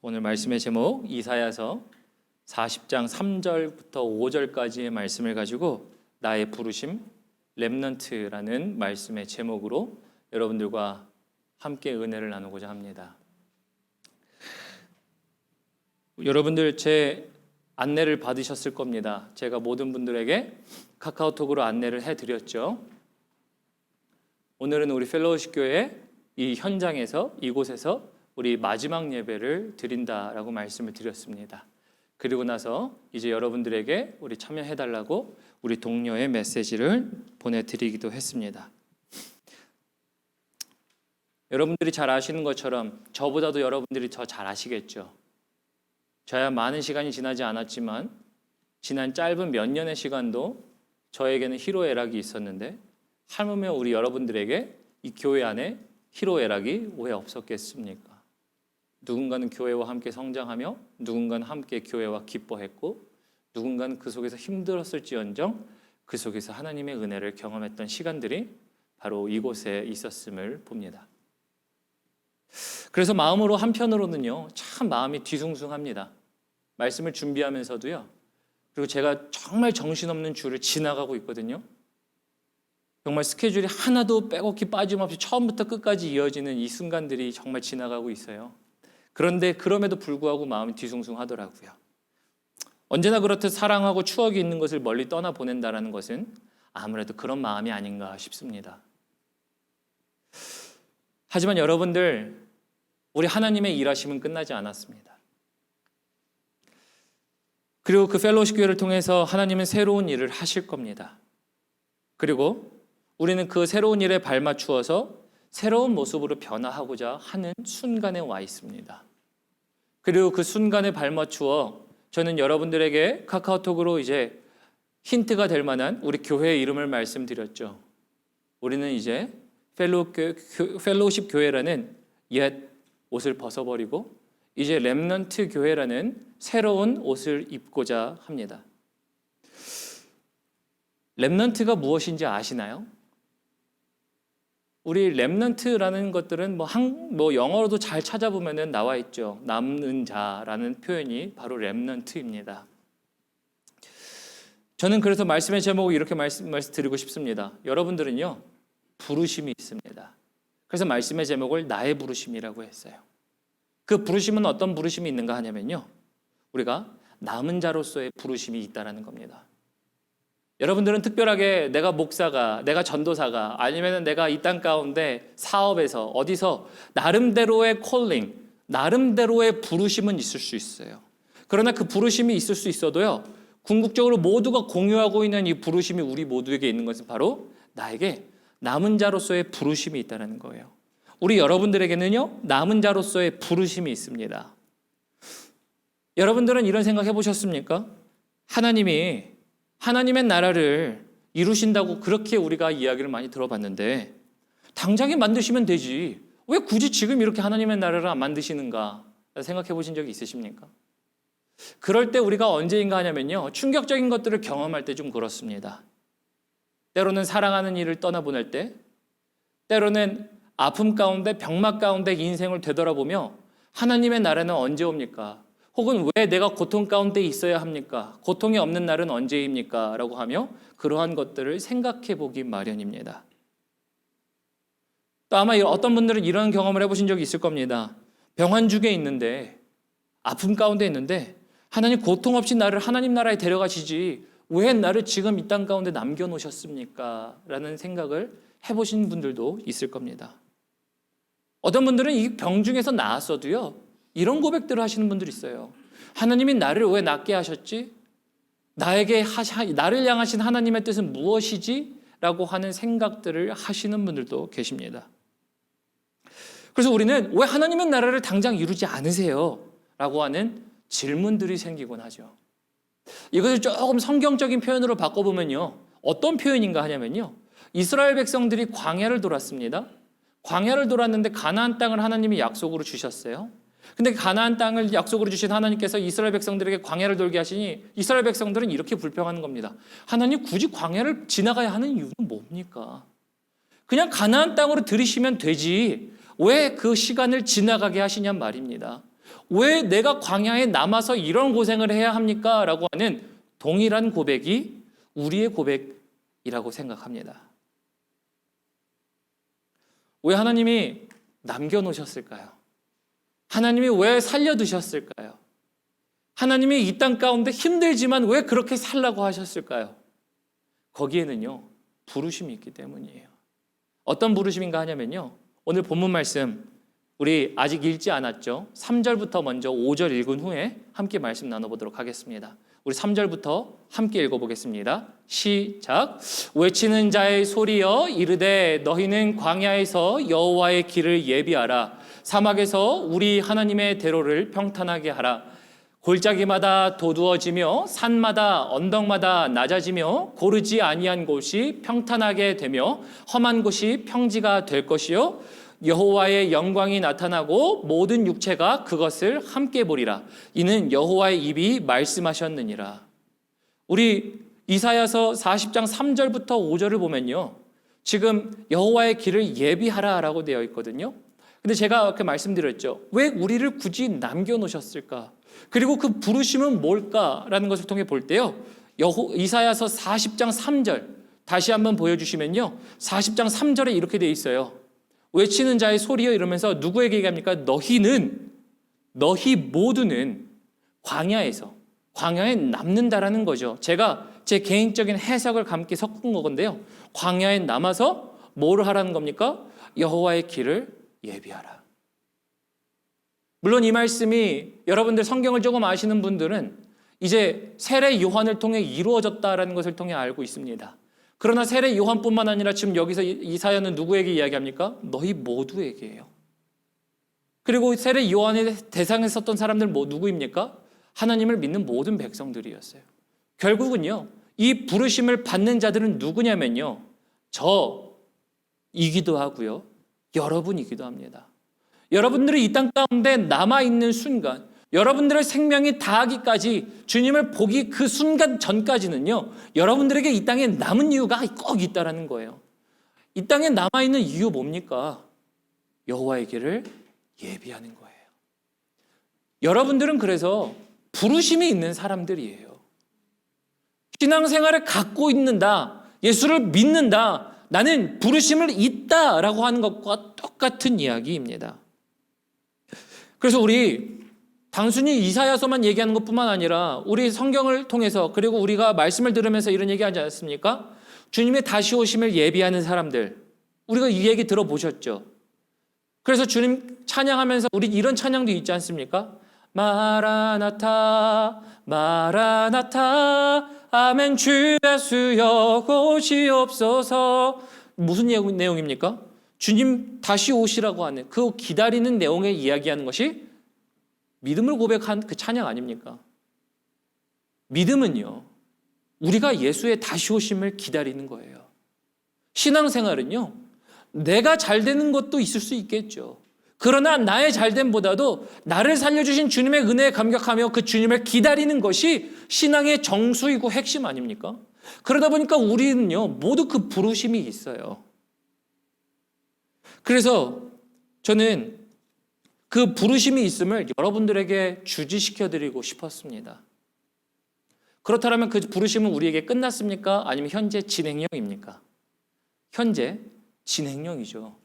오늘 말씀의 제목 이사야서 40장 3절부터 5절까지의 말씀을 가지고 나의 부르심 렘넌트라는 말씀의 제목으로 여러분들과 함께 은혜를 나누고자 합니다. 여러분들 제 안내를 받으셨을 겁니다. 제가 모든 분들에게 카카오톡으로 안내를 해드렸죠. 오늘은 우리 펠로우십 교회 이 현장에서 이곳에서 우리 마지막 예배를 드린다라고 말씀을 드렸습니다. 그리고 나서 이제 여러분들에게 우리 참여해달라고 우리 동료의 메시지를 보내드리기도 했습니다. 여러분들이 잘 아시는 것처럼 저보다도 여러분들이 더 잘 아시겠죠. 저야 많은 시간이 지나지 않았지만 지난 짧은 몇 년의 시간도 저에게는 희로애락이 있었는데 하물며 우리 여러분들에게 이 교회 안에 희로애락이 왜 없었겠습니까? 누군가는 교회와 함께 성장하며 누군가는 함께 교회와 기뻐했고 누군가는 그 속에서 힘들었을지언정 그 속에서 하나님의 은혜를 경험했던 시간들이 바로 이곳에 있었음을 봅니다. 그래서 마음으로 한편으로는요, 참 마음이 뒤숭숭합니다. 말씀을 준비하면서도요. 그리고 제가 정말 정신없는 주를 지나가고 있거든요. 정말 스케줄이 하나도 빼곡히 빠짐없이 처음부터 끝까지 이어지는 이 순간들이 정말 지나가고 있어요. 그런데 그럼에도 불구하고 마음이 뒤숭숭하더라고요. 언제나 그렇듯 사랑하고 추억이 있는 것을 멀리 떠나보낸다는 것은 아무래도 그런 마음이 아닌가 싶습니다. 하지만 여러분들, 우리 하나님의 일하심은 끝나지 않았습니다. 그리고 그 펠로우십 교회를 통해서 하나님은 새로운 일을 하실 겁니다. 그리고 우리는 그 새로운 일에 발맞추어서 새로운 모습으로 변화하고자 하는 순간에 와 있습니다. 그리고 그 순간에 발맞추어 저는 여러분들에게 카카오톡으로 이제 힌트가 될 만한 우리 교회의 이름을 말씀드렸죠. 우리는 이제 펠로우십 교회라는 옛 옷을 벗어버리고 이제 렘넌트 교회라는 새로운 옷을 입고자 합니다. 렘넌트가 무엇인지 아시나요? 우리 렘넌트라는 것들은 뭐 영어로도 잘 찾아보면 나와 있죠. 남는 자라는 표현이 바로 렘넌트입니다. 저는 그래서 말씀의 제목을 이렇게 말씀드리고 싶습니다. 여러분들은요, 부르심이 있습니다. 그래서 말씀의 제목을 나의 부르심이라고 했어요. 그 부르심은 어떤 부르심이 있는가 하냐면요, 우리가 남은 자로서의 부르심이 있다는 겁니다. 여러분들은 특별하게 내가 목사가, 내가 전도사가, 아니면 내가 이 땅 가운데 사업에서 어디서 나름대로의 콜링, 나름대로의 부르심은 있을 수 있어요. 그러나 그 부르심이 있을 수 있어도요, 궁극적으로 모두가 공유하고 있는 이 부르심이 우리 모두에게 있는 것은 바로 나에게 남은 자로서의 부르심이 있다는 거예요. 우리 여러분들에게는요, 남은 자로서의 부르심이 있습니다. 여러분들은 이런 생각 해보셨습니까? 하나님의 나라를 이루신다고 그렇게 우리가 이야기를 많이 들어봤는데 당장에 만드시면 되지, 왜 굳이 지금 이렇게 하나님의 나라를 안 만드시는가 생각해 보신 적이 있으십니까? 그럴 때 우리가 언제인가 하냐면요, 충격적인 것들을 경험할 때 좀 그렇습니다. 때로는 사랑하는 일을 떠나보낼 때, 때로는 아픔 가운데 병막 가운데 인생을 되돌아보며 하나님의 나라는 언제 옵니까? 혹은 왜 내가 고통 가운데 있어야 합니까? 고통이 없는 날은 언제입니까? 라고 하며 그러한 것들을 생각해 보기 마련입니다. 또 아마 어떤 분들은 이런 경험을 해보신 적이 있을 겁니다. 병환중에 있는데, 아픔 가운데 있는데 하나님 고통 없이 나를 하나님 나라에 데려가시지 왜 나를 지금 이 땅 가운데 남겨놓으셨습니까? 라는 생각을 해보신 분들도 있을 겁니다. 어떤 분들은 이 병 중에서 나았어도요, 이런 고백들을 하시는 분들이 있어요. 하나님이 나를 왜 낫게 하셨지? 나를 향하신 하나님의 뜻은 무엇이지? 라고 하는 생각들을 하시는 분들도 계십니다. 그래서 우리는 왜 하나님의 나라를 당장 이루지 않으세요? 라고 하는 질문들이 생기곤 하죠. 이것을 조금 성경적인 표현으로 바꿔보면요, 어떤 표현인가 하냐면요, 이스라엘 백성들이 광야를 돌았습니다. 광야를 돌았는데 가나안 땅을 하나님이 약속으로 주셨어요. 근데 가나안 땅을 약속으로 주신 하나님께서 이스라엘 백성들에게 광야를 돌게 하시니 이스라엘 백성들은 이렇게 불평하는 겁니다. 하나님 굳이 광야를 지나가야 하는 이유는 뭡니까? 그냥 가나안 땅으로 들이시면 되지 왜 그 시간을 지나가게 하시냔 말입니다. 왜 내가 광야에 남아서 이런 고생을 해야 합니까? 라고 하는 동일한 고백이 우리의 고백이라고 생각합니다. 왜 하나님이 남겨놓으셨을까요? 하나님이 왜 살려두셨을까요? 하나님이 이 땅 가운데 힘들지만 왜 그렇게 살라고 하셨을까요? 거기에는요, 부르심이 있기 때문이에요. 어떤 부르심인가 하냐면요, 오늘 본문 말씀 우리 아직 읽지 않았죠? 3절부터 먼저 5절 읽은 후에 함께 말씀 나눠보도록 하겠습니다. 우리 3절부터 함께 읽어보겠습니다. 시작. 외치는 자의 소리여 이르되 너희는 광야에서 여호와의 길을 예비하라. 사막에서 우리 하나님의 대로를 평탄하게 하라. 골짜기마다 도두어지며 산마다 언덕마다 낮아지며 고르지 아니한 곳이 평탄하게 되며 험한 곳이 평지가 될 것이요 여호와의 영광이 나타나고 모든 육체가 그것을 함께 보리라. 이는 여호와의 입이 말씀하셨느니라. 우리 이사야서 40장 3절부터 5절을 보면요, 지금 여호와의 길을 예비하라라고 되어 있거든요. 근데 제가 아까 말씀드렸죠. 왜 우리를 굳이 남겨놓으셨을까? 그리고 그 부르심은 뭘까라는 것을 통해 볼 때요, 이사야서 40장 3절 다시 한번 보여주시면요, 40장 3절에 이렇게 되어 있어요. 외치는 자의 소리여 이러면서 누구에게 얘기합니까? 너희 모두는 광야에 남는다라는 거죠. 제가 제 개인적인 해석을 함께 섞은 건데요, 광야에 남아서 뭐를 하라는 겁니까? 여호와의 길을 예비하라. 물론 이 말씀이 여러분들 성경을 조금 아시는 분들은 이제 세례 요한을 통해 이루어졌다라는 것을 통해 알고 있습니다. 그러나 세례 요한뿐만 아니라 지금 여기서 이사야는 누구에게 이야기합니까? 너희 모두에게예요. 그리고 세례 요한의 대상에 섰던 사람들 누구입니까? 하나님을 믿는 모든 백성들이었어요. 결국은요, 이 부르심을 받는 자들은 누구냐면요, 저이기도 하고요, 여러분이기도 합니다. 여러분들이 이 땅 가운데 남아있는 순간, 여러분들의 생명이 다하기까지 주님을 보기 그 순간 전까지는요, 여러분들에게 이 땅에 남은 이유가 꼭 있다라는 거예요. 이 땅에 남아있는 이유 뭡니까? 여호와의 길을 예비하는 거예요. 여러분들은 그래서 부르심이 있는 사람들이에요. 신앙생활을 갖고 있는다, 예수를 믿는다, 나는 부르심을 있다라고 하는 것과 똑같은 이야기입니다. 그래서 우리 단순히 이사야서만 얘기하는 것뿐만 아니라 우리 성경을 통해서, 그리고 우리가 말씀을 들으면서 이런 얘기하지 않습니까? 주님의 다시 오심을 예비하는 사람들, 우리가 이 얘기 들어보셨죠? 그래서 주님 찬양하면서 우리 이런 찬양도 있지 않습니까? 마라나타 마라나타 아멘 주 예수여 오시옵소서. 무슨 내용입니까? 주님 다시 오시라고 하는 그 기다리는 내용에 이야기하는 것이 믿음을 고백한 그 찬양 아닙니까? 믿음은요, 우리가 예수의 다시 오심을 기다리는 거예요. 신앙생활은요, 내가 잘 되는 것도 있을 수 있겠죠. 그러나 나의 잘됨보다도 나를 살려주신 주님의 은혜에 감격하며 그 주님을 기다리는 것이 신앙의 정수이고 핵심 아닙니까? 그러다 보니까 우리는요, 모두 그 부르심이 있어요. 그래서 저는 그 부르심이 있음을 여러분들에게 주지시켜드리고 싶었습니다. 그렇다면 그 부르심은 우리에게 끝났습니까? 아니면 현재 진행형입니까? 현재 진행형이죠.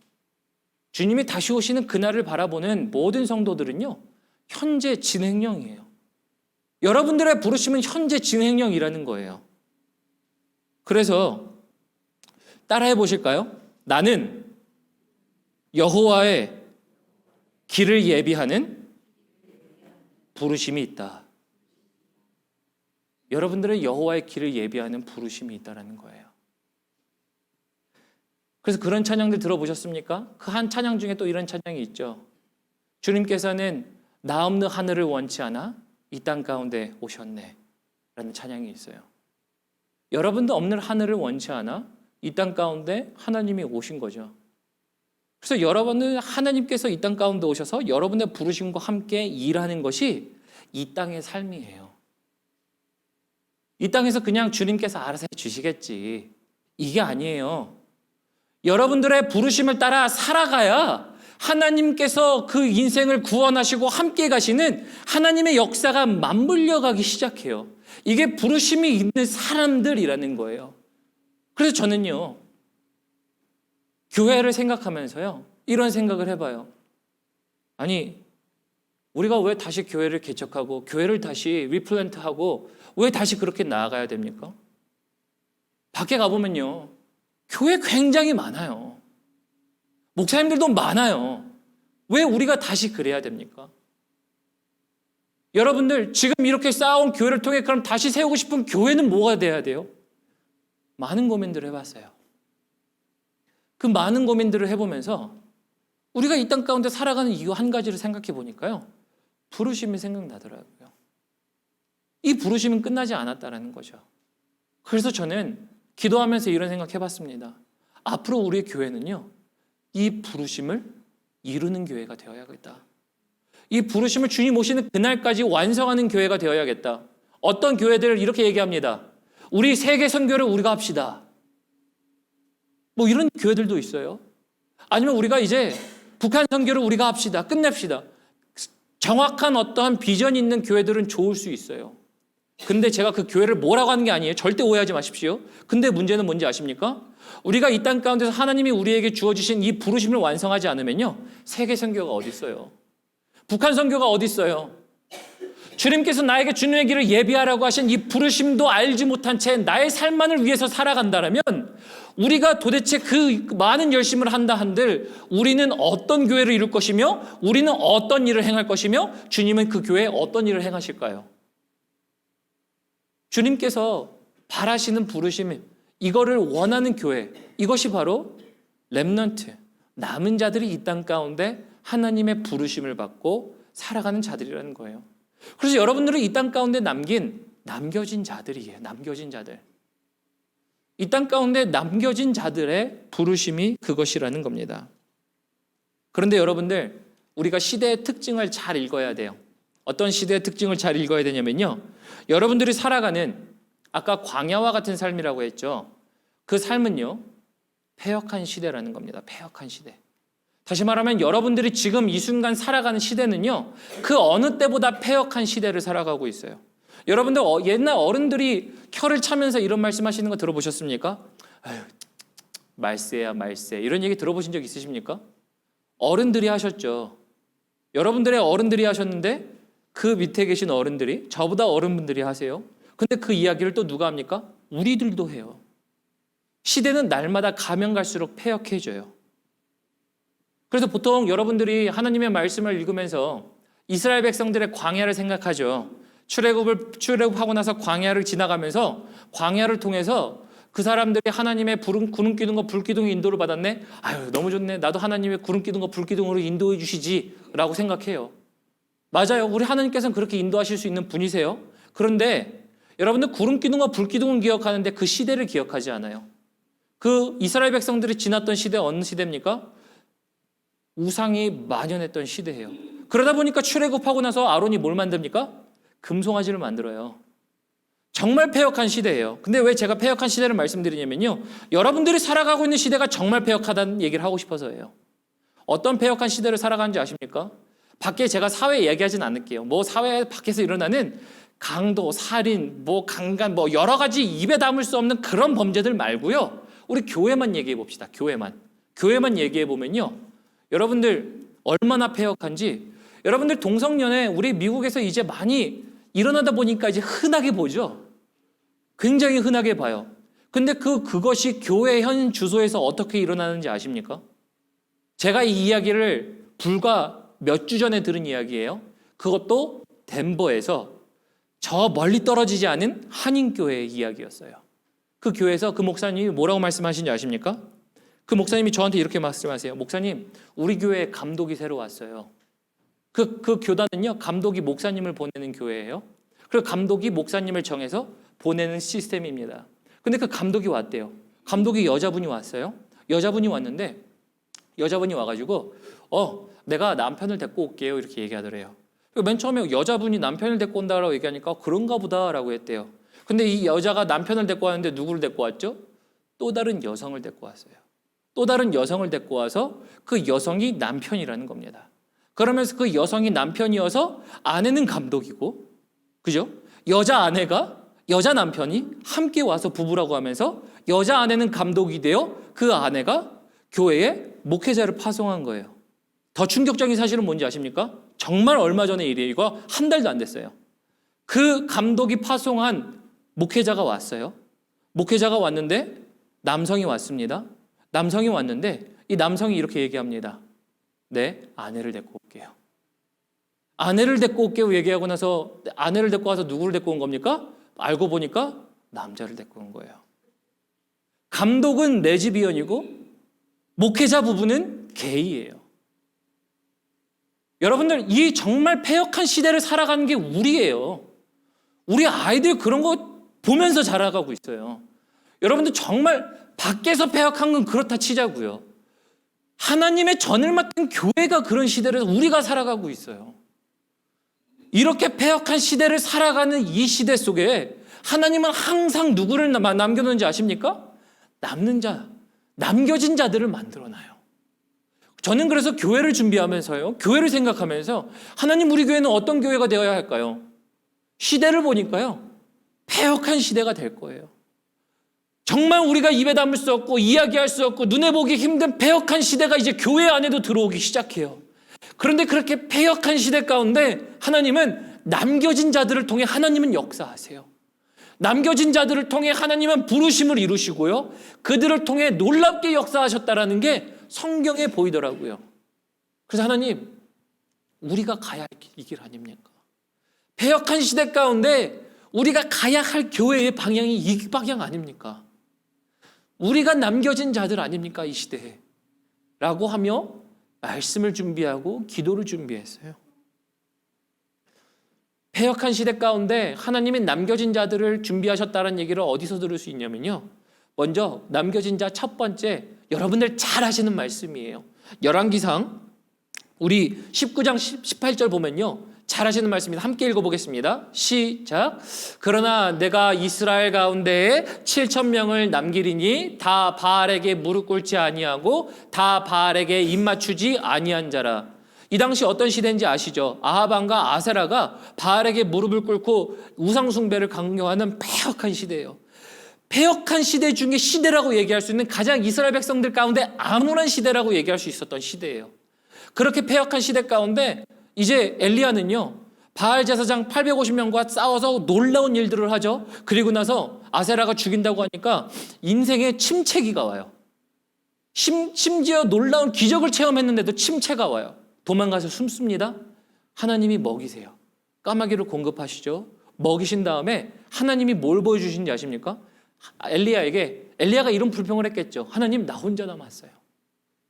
주님이 다시 오시는 그날을 바라보는 모든 성도들은요, 현재 진행형이에요. 여러분들의 부르심은 현재 진행형이라는 거예요. 그래서 따라해 보실까요? 나는 여호와의 길을 예비하는 부르심이 있다. 여러분들은 여호와의 길을 예비하는 부르심이 있다는 거예요. 그래서 그런 찬양들 들어보셨습니까? 그 한 찬양 중에 또 이런 찬양이 있죠. 주님께서는 나 없는 하늘을 원치 않아 이 땅 가운데 오셨네 라는 찬양이 있어요. 여러분도 없는 하늘을 원치 않아 이 땅 가운데 하나님이 오신 거죠. 그래서 여러분은 하나님께서 이 땅 가운데 오셔서 여러분의 부르심과 함께 일하는 것이 이 땅의 삶이에요. 이 땅에서 그냥 주님께서 알아서 해주시겠지, 이게 아니에요. 여러분들의 부르심을 따라 살아가야 하나님께서 그 인생을 구원하시고 함께 가시는 하나님의 역사가 맞물려 가기 시작해요. 이게 부르심이 있는 사람들이라는 거예요. 그래서 저는요, 교회를 생각하면서요, 이런 생각을 해봐요. 아니, 우리가 왜 다시 교회를 개척하고 교회를 다시 리플랜트하고 왜 다시 그렇게 나아가야 됩니까? 밖에 가보면요, 교회 굉장히 많아요. 목사님들도 많아요. 왜 우리가 다시 그래야 됩니까? 여러분들 지금 이렇게 쌓아온 교회를 통해 그럼 다시 세우고 싶은 교회는 뭐가 돼야 돼요? 많은 고민들을 해봤어요. 그 많은 고민들을 해보면서 우리가 이 땅 가운데 살아가는 이유 한 가지를 생각해 보니까요, 부르심이 생각나더라고요. 이 부르심은 끝나지 않았다는 거죠. 그래서 저는 기도하면서 이런 생각 해봤습니다. 앞으로 우리의 교회는요, 이 부르심을 이루는 교회가 되어야겠다. 이 부르심을 주님 오시는 그날까지 완성하는 교회가 되어야겠다. 어떤 교회들을 이렇게 얘기합니다. 우리 세계 선교를 우리가 합시다. 뭐 이런 교회들도 있어요. 아니면 우리가 이제 북한 선교를 우리가 합시다. 끝냅시다. 정확한 어떠한 비전이 있는 교회들은 좋을 수 있어요. 근데 제가 그 교회를 뭐라고 하는 게 아니에요. 절대 오해하지 마십시오. 근데 문제는 뭔지 아십니까? 우리가 이 땅 가운데서 하나님이 우리에게 주어주신 이 부르심을 완성하지 않으면요, 세계 선교가 어디 있어요? 북한 선교가 어디 있어요? 주님께서 나에게 주님의 길을 예비하라고 하신 이 부르심도 알지 못한 채 나의 삶만을 위해서 살아간다면 우리가 도대체 그 많은 열심을 한다 한들 우리는 어떤 교회를 이룰 것이며 우리는 어떤 일을 행할 것이며 주님은 그 교회에 어떤 일을 행하실까요? 주님께서 바라시는 부르심, 이거를 원하는 교회, 이것이 바로 렘넌트, 남은 자들이 이 땅 가운데 하나님의 부르심을 받고 살아가는 자들이라는 거예요. 그래서 여러분들은 이 땅 가운데 남겨진 자들이에요. 남겨진 자들. 이 땅 가운데 남겨진 자들의 부르심이 그것이라는 겁니다. 그런데 여러분들, 우리가 시대의 특징을 잘 읽어야 돼요. 어떤 시대의 특징을 잘 읽어야 되냐면요, 여러분들이 살아가는 아까 광야와 같은 삶이라고 했죠. 그 삶은요, 패역한 시대라는 겁니다. 패역한 시대. 다시 말하면 여러분들이 지금 이 순간 살아가는 시대는요, 그 어느 때보다 패역한 시대를 살아가고 있어요. 여러분들 옛날 어른들이 혀를 차면서 이런 말씀하시는 거 들어보셨습니까? 아유, 말세야 말세, 이런 얘기 들어보신 적 있으십니까? 어른들이 하셨죠. 여러분들의 어른들이 하셨는데 그 밑에 계신 어른들이, 저보다 어른분들이 하세요. 근데 그 이야기를 또 누가 합니까? 우리들도 해요. 시대는 날마다 가면 갈수록 패역해져요. 그래서 보통 여러분들이 하나님의 말씀을 읽으면서 이스라엘 백성들의 광야를 생각하죠. 출애굽하고 나서 광야를 지나가면서 광야를 통해서 그 사람들이 하나님의 구름 기둥 거 불 기둥의 인도를 받았네. 아유, 너무 좋네. 나도 하나님의 구름 기둥 거 불 기둥으로 인도해 주시지라고 생각해요. 맞아요. 우리 하나님께서는 그렇게 인도하실 수 있는 분이세요. 그런데 여러분들 구름 기둥과 불 기둥은 기억하는데 그 시대를 기억하지 않아요. 그 이스라엘 백성들이 지났던 시대 어느 시대입니까? 우상이 만연했던 시대예요. 그러다 보니까 출애굽하고 나서 아론이 뭘 만듭니까? 금송아지를 만들어요. 정말 패역한 시대예요. 근데 왜 제가 패역한 시대를 말씀드리냐면요, 여러분들이 살아가고 있는 시대가 정말 패역하다는 얘기를 하고 싶어서예요. 어떤 패역한 시대를 살아가는지 아십니까? 밖에 제가 사회 얘기하진 않을게요. 뭐 사회 밖에서 일어나는 강도, 살인, 뭐 강간, 뭐 여러 가지 입에 담을 수 없는 그런 범죄들 말고요, 우리 교회만 얘기해 봅시다. 교회만 얘기해 보면요, 여러분들 얼마나 패역한지, 여러분들 동성연애 우리 미국에서 이제 많이 일어나다 보니까 이제 흔하게 보죠. 굉장히 흔하게 봐요. 근데 그것이 교회 현 주소에서 어떻게 일어나는지 아십니까? 제가 이 이야기를 불과 몇 주 전에 들은 이야기예요. 그것도 덴버에서 저 멀리 떨어지지 않은 한인교회의 이야기였어요. 그 교회에서 그 목사님이 뭐라고 말씀하시는지 아십니까? 그 목사님이 저한테 이렇게 말씀하세요. 목사님, 우리 교회에 감독이 새로 왔어요. 그 교단은요, 감독이 목사님을 보내는 교회예요. 그리고 감독이 목사님을 정해서 보내는 시스템입니다. 근데 그 감독이 왔대요. 감독이 여자분이 왔어요. 여자분이 왔는데 여자분이 와가지고 내가 남편을 데리고 올게요, 이렇게 얘기하더래요. 맨 처음에 여자분이 남편을 데리고 온다라고 얘기하니까 그런가 보다라고 했대요. 근데 이 여자가 남편을 데리고 왔는데 누구를 데리고 왔죠? 또 다른 여성을 데리고 왔어요. 또 다른 여성을 데리고 와서 그 여성이 남편이라는 겁니다. 그러면서 그 여성이 남편이어서 아내는 감독이고, 그죠? 여자 아내가, 여자 남편이 함께 와서 부부라고 하면서 여자 아내는 감독이 되어 그 아내가 교회에 목회자를 파송한 거예요. 더 충격적인 사실은 뭔지 아십니까? 정말 얼마 전의 일이에요. 이거 한 달도 안 됐어요. 그 감독이 파송한 목회자가 왔어요. 목회자가 왔는데 남성이 왔습니다. 남성이 왔는데 이 남성이 이렇게 얘기합니다. 네, 아내를 데리고 올게요. 아내를 데리고 올게요 얘기하고 나서 아내를 데리고 와서 누구를 데리고 온 겁니까? 알고 보니까 남자를 데리고 온 거예요. 감독은 레즈비언이고 목회자 부부는 게이예요. 여러분들, 이 정말 패역한 시대를 살아가는 게 우리예요. 우리 아이들 그런 거 보면서 자라가고 있어요. 여러분들 정말 밖에서 패역한 건 그렇다 치자고요. 하나님의 전을 맡은 교회가 그런 시대를 우리가 살아가고 있어요. 이렇게 패역한 시대를 살아가는 이 시대 속에 하나님은 항상 누구를 남겨놓는지 아십니까? 남는 자, 남겨진 자들을 만들어놔요. 저는 그래서 교회를 준비하면서요, 교회를 생각하면서 하나님, 우리 교회는 어떤 교회가 되어야 할까요? 시대를 보니까요, 패역한 시대가 될 거예요. 정말 우리가 입에 담을 수 없고 이야기할 수 없고 눈에 보기 힘든 패역한 시대가 이제 교회 안에도 들어오기 시작해요. 그런데 그렇게 패역한 시대 가운데 하나님은 남겨진 자들을 통해 하나님은 역사하세요. 남겨진 자들을 통해 하나님은 부르심을 이루시고요, 그들을 통해 놀랍게 역사하셨다라는 게 성경에 보이더라고요. 그래서 하나님, 우리가 가야 할 이 길 아닙니까? 패역한 시대 가운데 우리가 가야 할 교회의 방향이 이 방향 아닙니까? 우리가 남겨진 자들 아닙니까, 이 시대에? 라고 하며 말씀을 준비하고 기도를 준비했어요. 패역한 시대 가운데 하나님이 남겨진 자들을 준비하셨다는 얘기를 어디서 들을 수 있냐면요, 먼저 남겨진 자 첫 번째, 여러분들 잘 아시는 말씀이에요. 열왕기상 우리 19장 18절 보면요, 잘 아시는 말씀입니다. 함께 읽어보겠습니다. 시작. 그러나 내가 이스라엘 가운데에 7,000명을 남기리니 다 바알에게 무릎 꿇지 아니하고 다 바알에게 입 맞추지 아니한 자라. 이 당시 어떤 시대인지 아시죠? 아합 왕과 아세라가 바알에게 무릎을 꿇고 우상 숭배를 강요하는 패역한 시대예요. 패역한 시대 중에 시대라고 얘기할 수 있는 가장 이스라엘 백성들 가운데 암울한 시대라고 얘기할 수 있었던 시대예요. 그렇게 패역한 시대 가운데 이제 엘리야는요, 바알 제사장 850명과 싸워서 놀라운 일들을 하죠. 그리고 나서 아세라가 죽인다고 하니까 인생에 침체기가 와요. 심지어 놀라운 기적을 체험했는데도 침체가 와요. 도망가서 숨습니다. 하나님이 먹이세요. 까마귀를 공급하시죠. 먹이신 다음에 하나님이 뭘 보여주신지 아십니까? 엘리야가 이런 불평을 했겠죠. 하나님, 나 혼자 남았어요.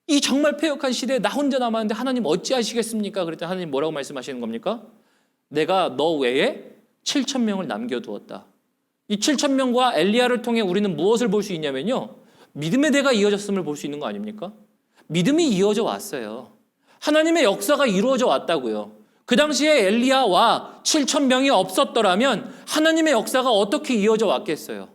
이 정말 패역한 시대에 나 혼자 남았는데 하나님 어찌하시겠습니까? 그랬더니 하나님 뭐라고 말씀하시는 겁니까? 내가 너 외에 7,000명을 남겨두었다. 이 7,000명과 엘리야를 통해 우리는 무엇을 볼 수 있냐면요, 믿음의 대가 이어졌음을 볼 수 있는 거 아닙니까? 믿음이 이어져 왔어요. 하나님의 역사가 이루어져 왔다고요. 그 당시에 엘리야와 7,000명이 없었더라면 하나님의 역사가 어떻게 이어져 왔겠어요?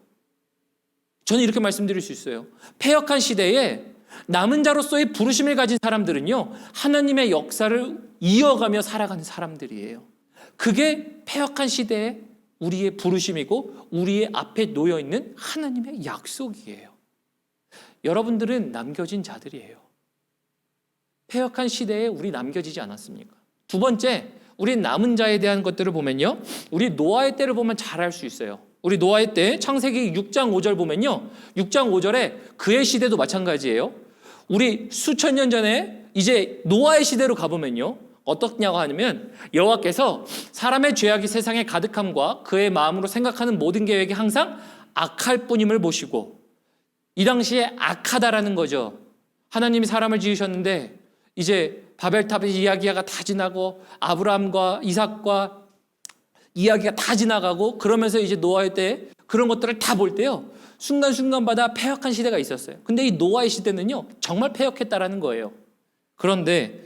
저는 이렇게 말씀드릴 수 있어요. 패역한 시대에 남은 자로서의 부르심을 가진 사람들은요, 하나님의 역사를 이어가며 살아가는 사람들이에요. 그게 패역한 시대에 우리의 부르심이고 우리의 앞에 놓여있는 하나님의 약속이에요. 여러분들은 남겨진 자들이에요. 패역한 시대에 우리 남겨지지 않았습니까? 두 번째, 우리 남은 자에 대한 것들을 보면요, 우리 노아의 때를 보면 잘 알 수 있어요. 우리 노아의 때 창세기 6장 5절 보면요, 6장 5절에 그의 시대도 마찬가지예요. 우리 수천 년 전에 이제 노아의 시대로 가보면요, 어떻냐고 하면 여호와께서 사람의 죄악이 세상에 가득함과 그의 마음으로 생각하는 모든 계획이 항상 악할 뿐임을 보시고, 이 당시에 악하다라는 거죠. 하나님이 사람을 지으셨는데 이제 바벨탑의 이야기가 다 지나고 아브라함과 이삭과 이야기가 다 지나가고 그러면서 이제 노아의 때 그런 것들을 다 볼 때요, 순간순간마다 패역한 시대가 있었어요. 근데 이 노아의 시대는요, 정말 패역했다라는 거예요. 그런데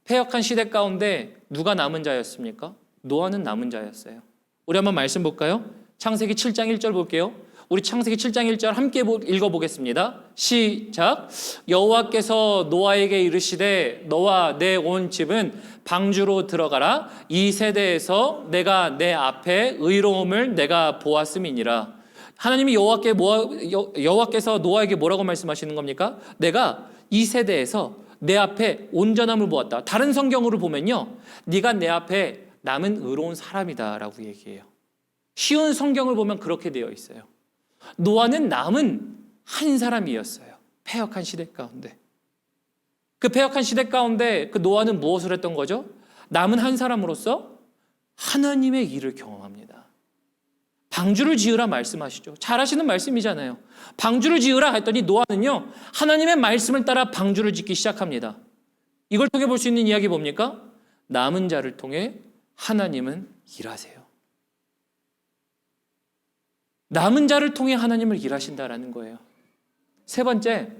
패역한 시대 가운데 누가 남은 자였습니까? 노아는 남은 자였어요. 우리 한번 말씀 볼까요? 창세기 7장 1절 볼게요. 우리 창세기 7장 1절 함께 읽어보겠습니다. 시작. 여호와께서 노아에게 이르시되 너와 내 온 집은 방주로 들어가라. 이 세대에서 내가 내 앞에 의로움을 내가 보았음이니라. 하나님이 여호와께서 노아에게 뭐라고 말씀하시는 겁니까? 내가 이 세대에서 내 앞에 온전함을 보았다. 다른 성경으로 보면요, 네가 내 앞에 남은 의로운 사람이다라고 얘기해요. 쉬운 성경을 보면 그렇게 되어 있어요. 노아는 남은 한 사람이었어요. 패역한 시대 가운데. 그 패역한 시대 가운데 그 노아는 무엇을 했던 거죠? 남은 한 사람으로서 하나님의 일을 경험합니다. 방주를 지으라 말씀하시죠. 잘 하시는 말씀이잖아요. 방주를 지으라 했더니 노아는요, 하나님의 말씀을 따라 방주를 짓기 시작합니다. 이걸 통해 볼 수 있는 이야기 뭡니까? 남은 자를 통해 하나님은 일하세요. 남은 자를 통해 하나님을 일하신다라는 거예요. 세 번째,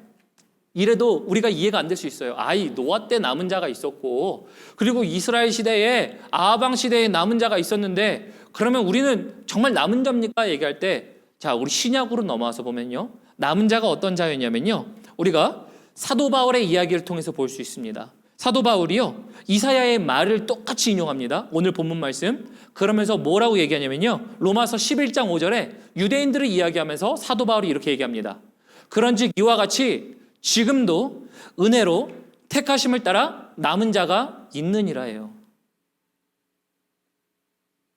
이래도 우리가 이해가 안 될 수 있어요. 노아 때 남은 자가 있었고, 그리고 이스라엘 시대에 아하방 시대에 남은 자가 있었는데, 그러면 우리는 정말 남은 자입니까? 얘기할 때, 자, 우리 신약으로 넘어와서 보면요, 남은 자가 어떤 자였냐면요, 우리가 사도 바울의 이야기를 통해서 볼 수 있습니다. 사도 바울이요, 이사야의 말을 똑같이 인용합니다. 오늘 본문 말씀. 그러면서 뭐라고 얘기하냐면요, 로마서 11장 5절에 유대인들을 이야기하면서 사도 바울이 이렇게 얘기합니다. 그런즉 이와 같이 지금도 은혜로 택하심을 따라 남은 자가 있느니라예요.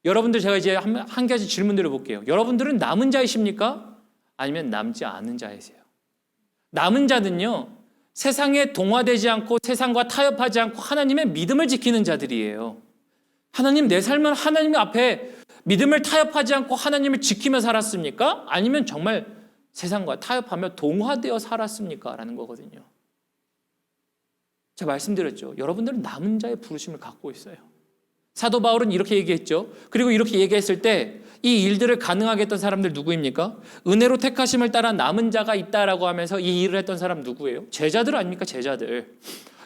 여러분들, 제가 이제 한 가지 질문 드려볼게요. 여러분들은 남은 자이십니까? 아니면 남지 않은 자이세요? 남은 자는요, 세상에 동화되지 않고 세상과 타협하지 않고 하나님의 믿음을 지키는 자들이에요. 하나님, 내 삶은 하나님 앞에 믿음을 타협하지 않고 하나님을 지키며 살았습니까? 아니면 정말 세상과 타협하며 동화되어 살았습니까? 라는 거거든요. 제가 말씀드렸죠. 여러분들은 남은 자의 부르심을 갖고 있어요. 사도 바울은 이렇게 얘기했죠. 그리고 이렇게 얘기했을 때 이 일들을 가능하게 했던 사람들 누구입니까? 은혜로 택하심을 따라 남은 자가 있다라고 하면서 이 일을 했던 사람 누구예요? 제자들 아닙니까? 제자들.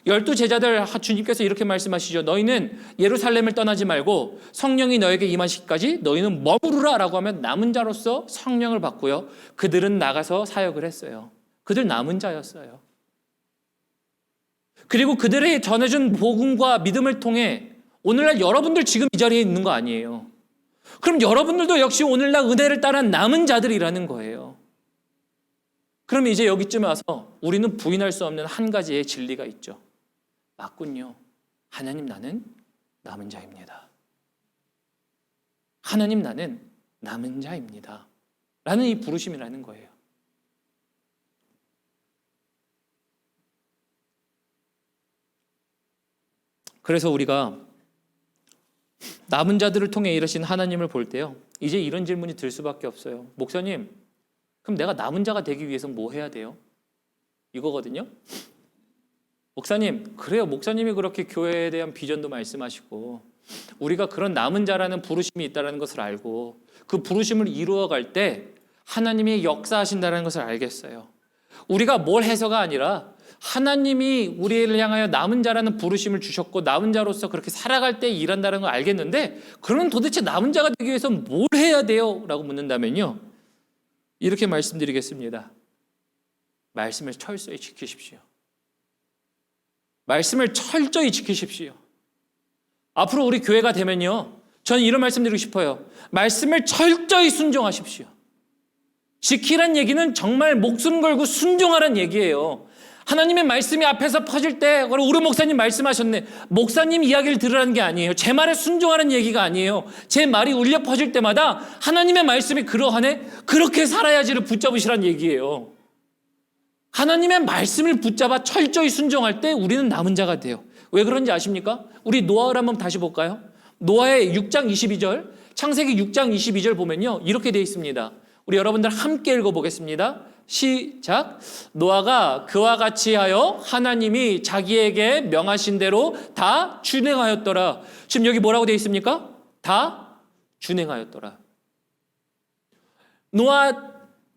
12 제자들 주님께서 이렇게 말씀하시죠. 너희는 예루살렘을 떠나지 말고 성령이 너에게 임하시기까지 너희는 머무르라 라고 하면 남은 자로서 성령을 받고요, 그들은 나가서 사역을 했어요. 그들 남은 자였어요. 그리고 그들이 전해준 복음과 믿음을 통해 오늘날 여러분들 지금 이 자리에 있는 거 아니에요. 그럼 여러분들도 역시 오늘날 은혜를 따른 남은 자들이라는 거예요. 그럼 이제 여기쯤에 와서 우리는 부인할 수 없는 한 가지의 진리가 있죠. 맞군요. 하나님, 나는 남은 자입니다. 하나님, 나는 남은 자입니다. 라는 이 부르심이라는 거예요. 그래서 우리가 남은 자들을 통해 일하신 하나님을 볼 때요, 이제 이런 질문이 들 수밖에 없어요. 목사님, 그럼 내가 남은 자가 되기 위해서 뭐 해야 돼요? 이거거든요. 목사님, 그래요. 목사님이 그렇게 교회에 대한 비전도 말씀하시고 우리가 그런 남은 자라는 부르심이 있다는 것을 알고 그 부르심을 이루어갈 때 하나님이 역사하신다는 것을 알겠어요. 우리가 뭘 해서가 아니라 하나님이 우리를 향하여 남은 자라는 부르심을 주셨고 남은 자로서 그렇게 살아갈 때 일한다는 걸 알겠는데, 그러면 도대체 남은 자가 되기 위해서 뭘 해야 돼요? 라고 묻는다면요, 이렇게 말씀드리겠습니다. 말씀을 철저히 지키십시오. 말씀을 철저히 지키십시오. 앞으로 우리 교회가 되면요, 저는 이런 말씀 드리고 싶어요. 말씀을 철저히 순종하십시오. 지키란 얘기는 정말 목숨 걸고 순종하란 얘기예요. 하나님의 말씀이 앞에서 퍼질 때, 우리 목사님 말씀하셨네. 목사님 이야기를 들으라는 게 아니에요. 제 말에 순종하는 얘기가 아니에요. 제 말이 울려 퍼질 때마다 하나님의 말씀이 그러하네, 그렇게 살아야지를 붙잡으시란 얘기예요. 하나님의 말씀을 붙잡아 철저히 순종할 때 우리는 남은 자가 돼요. 왜 그런지 아십니까? 우리 노아를 한번 다시 볼까요? 노아의 6장 22절, 창세기 6장 22절 보면요, 이렇게 되어 있습니다. 우리 여러분들 함께 읽어보겠습니다. 시작. 노아가 그와 같이 하여 하나님이 자기에게 명하신 대로 다 준행하였더라. 지금 여기 뭐라고 되어 있습니까? 다 준행하였더라. Noah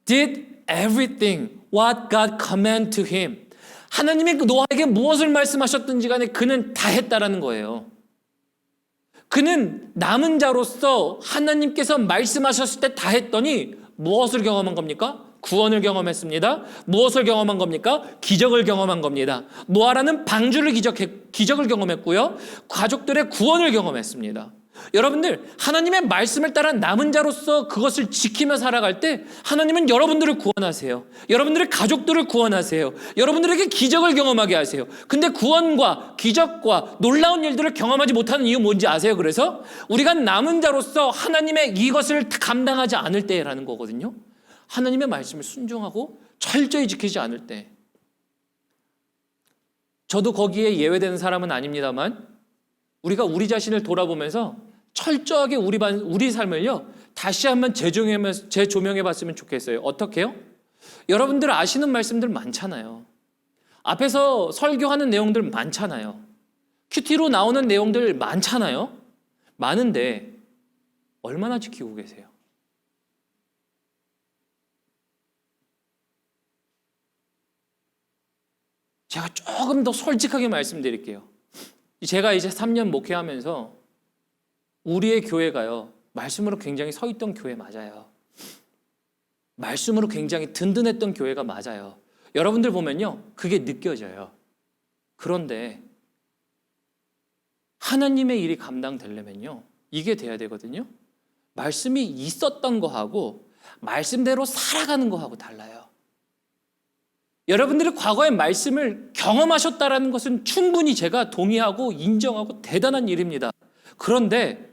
did everything what God commanded to him. 하나님이 노아에게 무엇을 말씀하셨든지 간에 그는 다 했다라는 거예요. 그는 남은 자로서 하나님께서 말씀하셨을 때 다 했더니 무엇을 경험한 겁니까? 구원을 경험했습니다. 무엇을 경험한 겁니까? 기적을 경험한 겁니다. 노아라는 방주를 기적을 경험했고요. 가족들의 구원을 경험했습니다. 여러분들, 하나님의 말씀을 따라 남은 자로서 그것을 지키며 살아갈 때 하나님은 여러분들을 구원하세요. 여러분들의 가족들을 구원하세요. 여러분들에게 기적을 경험하게 하세요. 근데 구원과 기적과 놀라운 일들을 경험하지 못하는 이유 뭔지 아세요? 그래서 우리가 남은 자로서 하나님의 이것을 감당하지 않을 때라는 거거든요. 하나님의 말씀을 순종하고 철저히 지키지 않을 때. 저도 거기에 예외되는 사람은 아닙니다만 우리가 우리 자신을 돌아보면서 철저하게 우리 삶을요 다시 한번 재조명해 봤으면 좋겠어요. 어떻게요? 여러분들 아시는 말씀들 많잖아요. 앞에서 설교하는 내용들 많잖아요. 큐티로 나오는 내용들 많잖아요. 많은데 얼마나 지키고 계세요? 제가 조금 더 솔직하게 말씀드릴게요. 제가 이제 3년 목회하면서 우리의 교회가요, 말씀으로 굉장히 서 있던 교회 맞아요. 말씀으로 굉장히 든든했던 교회가 맞아요. 여러분들 보면요, 그게 느껴져요. 그런데 하나님의 일이 감당되려면요, 이게 돼야 되거든요. 말씀이 있었던 거하고 말씀대로 살아가는 거하고 달라요. 여러분들이 과거의 말씀을 경험하셨다는 것은 충분히 제가 동의하고 인정하고 대단한 일입니다. 그런데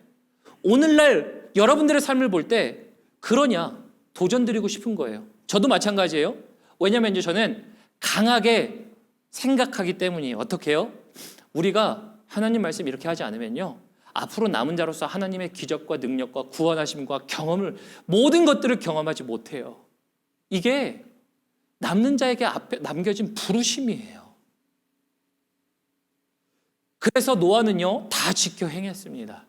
오늘날 여러분들의 삶을 볼 때 그러냐 도전드리고 싶은 거예요. 저도 마찬가지예요. 왜냐하면 이제 저는 강하게 생각하기 때문이에요. 어떻게 해요? 우리가 하나님 말씀 이렇게 하지 않으면요, 앞으로 남은 자로서 하나님의 기적과 능력과 구원하심과 경험을, 모든 것들을 경험하지 못해요. 이게 남는 자에게 앞에 남겨진 부르심이에요. 그래서 노아는요 다 지켜 행했습니다.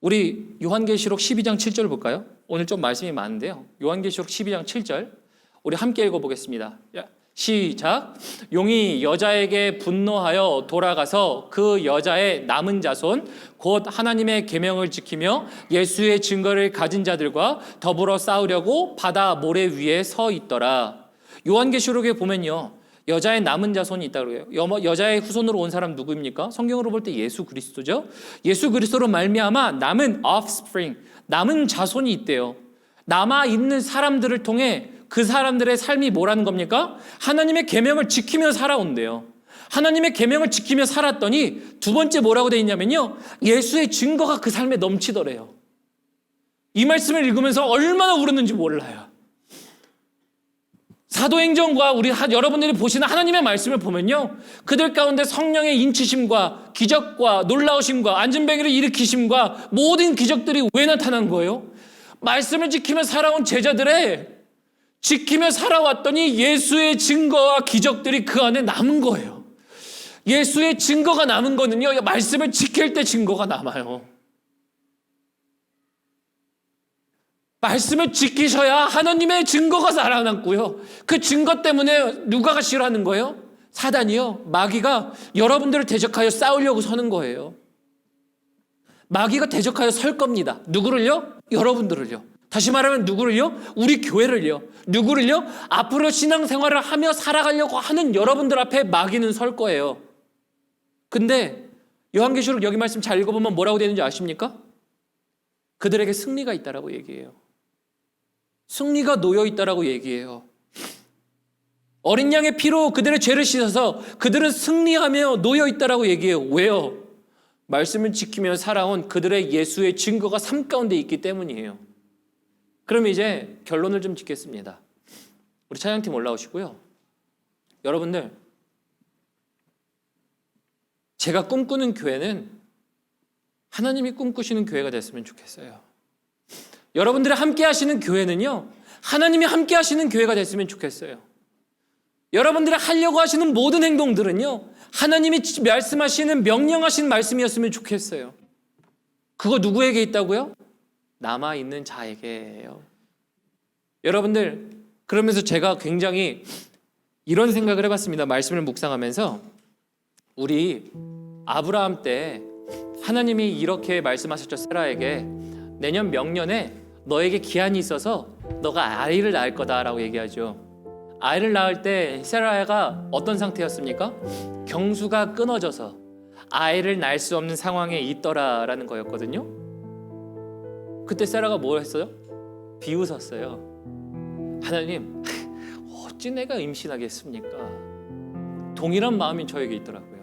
우리 요한계시록 12장 7절 볼까요? 오늘 좀 말씀이 많은데요. 요한계시록 12장 7절 우리 함께 읽어보겠습니다. 시작. 용이 여자에게 분노하여 돌아가서 그 여자의 남은 자손 곧 하나님의 계명을 지키며 예수의 증거를 가진 자들과 더불어 싸우려고 바다 모래 위에 서 있더라. 요한계시록에 보면요, 여자의 남은 자손이 있다고 그래요. 여자의 후손으로 온 사람 누구입니까? 성경으로 볼 때 예수 그리스도죠. 예수 그리스도로 말미암아 남은 offspring, 남은 자손이 있대요. 남아있는 사람들을 통해 그 사람들의 삶이 뭐라는 겁니까? 하나님의 계명을 지키며 살아온대요. 하나님의 계명을 지키며 살았더니 두 번째 뭐라고 돼 있냐면요, 예수의 증거가 그 삶에 넘치더래요. 이 말씀을 읽으면서 얼마나 울었는지 몰라요. 사도행전과 여러분들이 보시는 하나님의 말씀을 보면요, 그들 가운데 성령의 인치심과 기적과 놀라우심과 안진뱅이를 일으키심과 모든 기적들이 왜 나타난 거예요? 말씀을 지키며 살아온 제자들의 지키며 살아왔더니 예수의 증거와 기적들이 그 안에 남은 거예요. 예수의 증거가 남은 거는요, 말씀을 지킬 때 증거가 남아요. 말씀을 지키셔야 하나님의 증거가 살아남고요. 그 증거 때문에 누가 싫어하는 거예요? 사단이요, 마귀가 여러분들을 대적하여 싸우려고 서는 거예요. 마귀가 대적하여 설 겁니다. 누구를요? 여러분들을요. 다시 말하면 누구를요? 우리 교회를요. 누구를요? 앞으로 신앙생활을 하며 살아가려고 하는 여러분들 앞에 마귀는 설 거예요. 근데 요한계시록 여기 말씀 잘 읽어보면 뭐라고 되는지 아십니까? 그들에게 승리가 있다라고 얘기해요. 승리가 놓여 있다라고 얘기해요. 어린 양의 피로 그들의 죄를 씻어서 그들은 승리하며 놓여 있다라고 얘기해요. 왜요? 말씀을 지키며 살아온 그들의 예수의 증거가 삶 가운데 있기 때문이에요. 그럼 이제 결론을 좀 짓겠습니다. 우리 찬양팀 올라오시고요. 여러분들, 제가 꿈꾸는 교회는 하나님이 꿈꾸시는 교회가 됐으면 좋겠어요. 여러분들이 함께 하시는 교회는요, 하나님이 함께 하시는 교회가 됐으면 좋겠어요. 여러분들이 하려고 하시는 모든 행동들은요, 하나님이 말씀하시는 명령하신 말씀이었으면 좋겠어요. 그거 누구에게 있다고요? 남아있는 자에게예요. 여러분들, 그러면서 제가 굉장히 이런 생각을 해봤습니다. 말씀을 묵상하면서 우리 아브라함 때 하나님이 이렇게 말씀하셨죠. 세라에게 내년 명년에 너에게 기한이 있어서 너가 아이를 낳을 거다라고 얘기하죠. 아이를 낳을 때 세라가 어떤 상태였습니까? 경수가 끊어져서 아이를 낳을 수 없는 상황에 있더라라는 거였거든요. 그때 세라가 뭘 했어요? 비웃었어요. 하나님, 어찌 내가 임신하겠습니까? 동일한 마음이 저에게 있더라고요.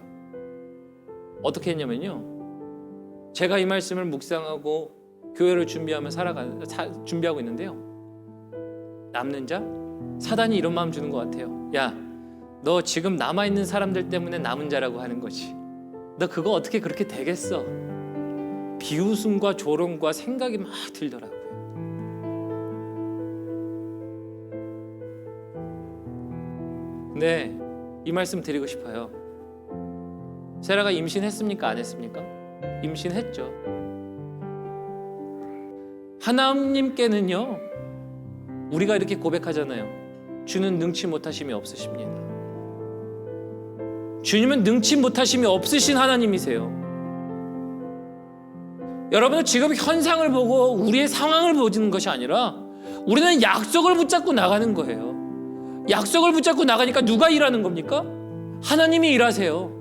어떻게 했냐면요, 제가 이 말씀을 묵상하고 교회를 준비하고 있는데요, 남는 자, 사단이 이런 마음 주는 것 같아요. 야, 너 지금 남아있는 사람들 때문에 남은 자라고 하는 거지. 너 그거 어떻게 그렇게 되겠어? 비웃음과 조롱과 생각이 막 들더라고요. 근데 이 말씀 드리고 싶어요. 세라가 임신했습니까? 안 했습니까? 임신했죠. 하나님께는요, 우리가 이렇게 고백하잖아요. 주는 능치 못하심이 없으십니다. 주님은 능치 못하심이 없으신 하나님이세요. 여러분은 지금 현상을 보고 우리의 상황을 보는 것이 아니라 우리는 약속을 붙잡고 나가는 거예요. 약속을 붙잡고 나가니까 누가 일하는 겁니까? 하나님이 일하세요.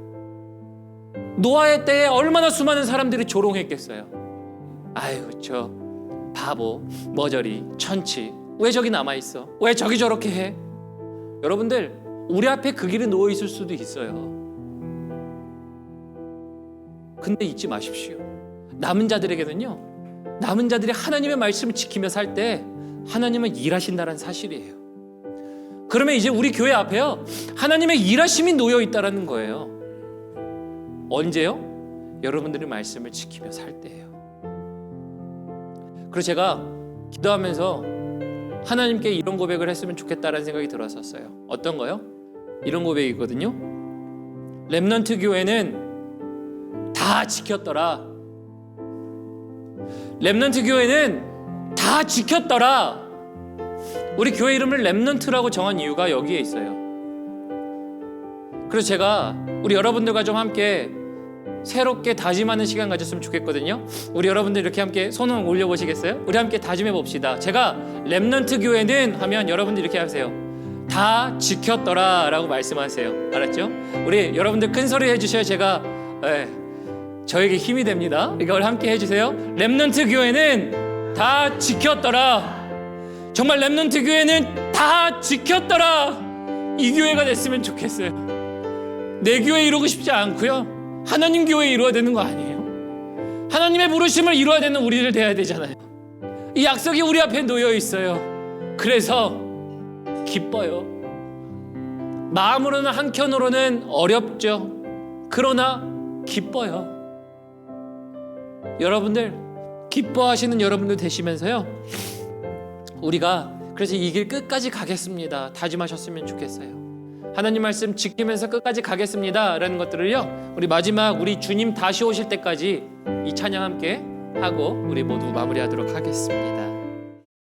노아의 때에 얼마나 수많은 사람들이 조롱했겠어요. 아이고 저 바보, 머저리, 천치, 왜 저기 남아있어? 왜 저기 저렇게 해? 여러분들, 우리 앞에 그 길이 놓여 있을 수도 있어요. 근데 잊지 마십시오. 남은 자들에게는요, 남은 자들이 하나님의 말씀을 지키며 살 때 하나님은 일하신다는 사실이에요. 그러면 이제 우리 교회 앞에요, 하나님의 일하심이 놓여 있다는 거예요. 언제요? 여러분들이 말씀을 지키며 살 때예요. 그래서 제가 기도하면서 하나님께 이런 고백을 했으면 좋겠다라는 생각이 들었었어요. 어떤 거요? 이런 고백이거든요. 렘넌트 교회는 다 지켰더라. 렘넌트 교회는 다 지켰더라. 우리 교회 이름을 렘넌트라고 정한 이유가 여기에 있어요. 그래서 제가 우리 여러분들과 좀 함께 새롭게 다짐하는 시간 가졌으면 좋겠거든요. 우리 여러분들 이렇게 함께 손 올려보시겠어요? 우리 함께 다짐해 봅시다. 제가 렘넌트 교회는 하면 여러분들 이렇게 하세요. 다 지켰더라 라고 말씀하세요. 알았죠? 우리 여러분들 큰 소리 해주셔야 제가 저에게 힘이 됩니다. 이걸 함께 해주세요. 렘넌트 교회는 다 지켰더라. 정말 렘넌트 교회는 다 지켰더라. 이 교회가 됐으면 좋겠어요. 내 교회 이루고 싶지 않고요, 하나님 교회 이루어야 되는 거 아니에요? 하나님의 부르심을 이루어야 되는 우리들 돼야 되잖아요. 이 약속이 우리 앞에 놓여 있어요. 그래서 기뻐요. 마음으로는, 한켠으로는 어렵죠. 그러나 기뻐요. 여러분들, 기뻐하시는 여러분들 되시면서요, 우리가 그래서 이 길 끝까지 가겠습니다 다짐하셨으면 좋겠어요. 하나님 말씀 지키면서 끝까지 가겠습니다 라는 것들을요, 우리 마지막 우리 주님 다시 오실 때까지 이 찬양 함께 하고 우리 모두 마무리하도록 하겠습니다.